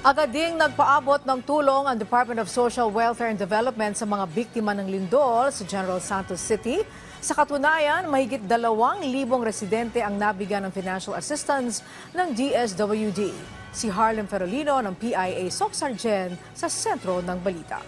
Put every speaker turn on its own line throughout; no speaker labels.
Agad ding nagpaabot ng tulong ang Department of Social Welfare and Development sa mga biktima ng lindol sa General Santos City. Sa katunayan, mahigit 2,000 residente ang nabigyan ng financial assistance ng DSWD. Si Harlem Ferolino ng PIA Soc-Sargen sa sentro ng balita.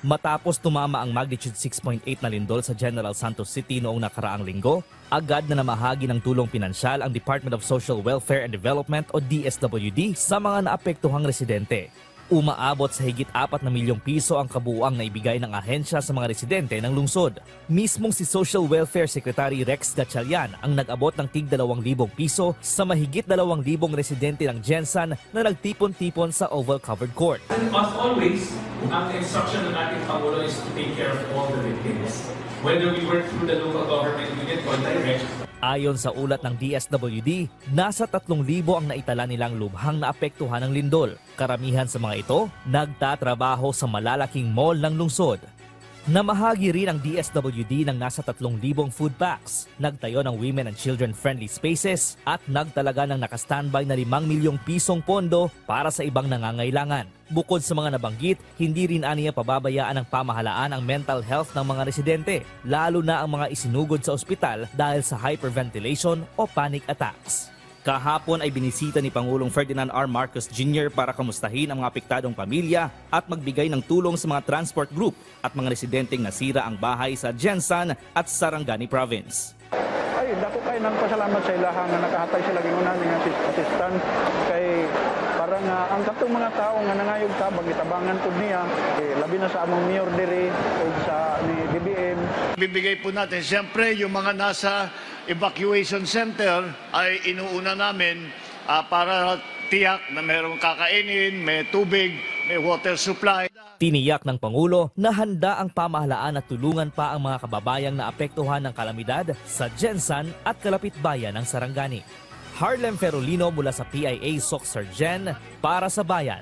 Matapos tumama ang magnitude 6.8 na lindol sa General Santos City noong nakaraang linggo, agad na namahagi ng tulong pinansyal ang Department of Social Welfare and Development o DSWD sa mga naapektuhang residente. Umaabot sa higit 4 na milyong piso ang kabuuang naibigay ng ahensya sa mga residente ng lungsod. Mismong si Social Welfare Secretary Rex Gatchalian ang nag-abot ng tig 2,000 piso sa mahigit 2,000 residente ng Gensan na nagtipon-tipon sa Oval Covered Court.
As always, ang instruction ng ating Pangulo is to take care of all the victims. Whether we work through the local government unit or direct.
Ayon sa ulat ng DSWD, nasa 3,000 ang naitala nilang lubhang naapektuhan ng lindol. Karamihan sa mga ito, nagtatrabaho sa malalaking mall ng lungsod. Namahagi rin ang DSWD ng nasa 3,000 food packs, nagtayo ng women and children-friendly spaces at nagtalaga ng nakastandby na 5 milyong pisong pondo para sa ibang nangangailangan. Bukod sa mga nabanggit, hindi rin aniya pababayaan ng pamahalaan ang mental health ng mga residente, lalo na ang mga isinugod sa ospital dahil sa hyperventilation o panic attacks. Kahapon ay binisita ni Pangulong Ferdinand R. Marcos Jr. para kamustahin ang mga apektadong pamilya at magbigay ng tulong sa mga transport group at mga residenteng nasira ang bahay sa Gensan at Sarangani Province.
Ay, dako kayo nang pasalamat sa ilaha nga nakahatay sila gingunan ng assistant kay parang ang katong mga tao nga nangayog ka bagitabangan pud niya labi na sa among mayor diri ug sa ni DBM.
Bibigay po natin siyempre yung mga nasa evacuation center ay inuuna namin para tiyak na mayroong kakainin, may tubig, may water supply.
Tiniyak ng Pangulo na handa ang pamahalaan at tulungan pa ang mga kababayang naapektuhan ng kalamidad sa Gensan at kalapit bayan ng Sarangani. Harlem Ferolino mula sa PIA Soc-Sargen para sa Bayan.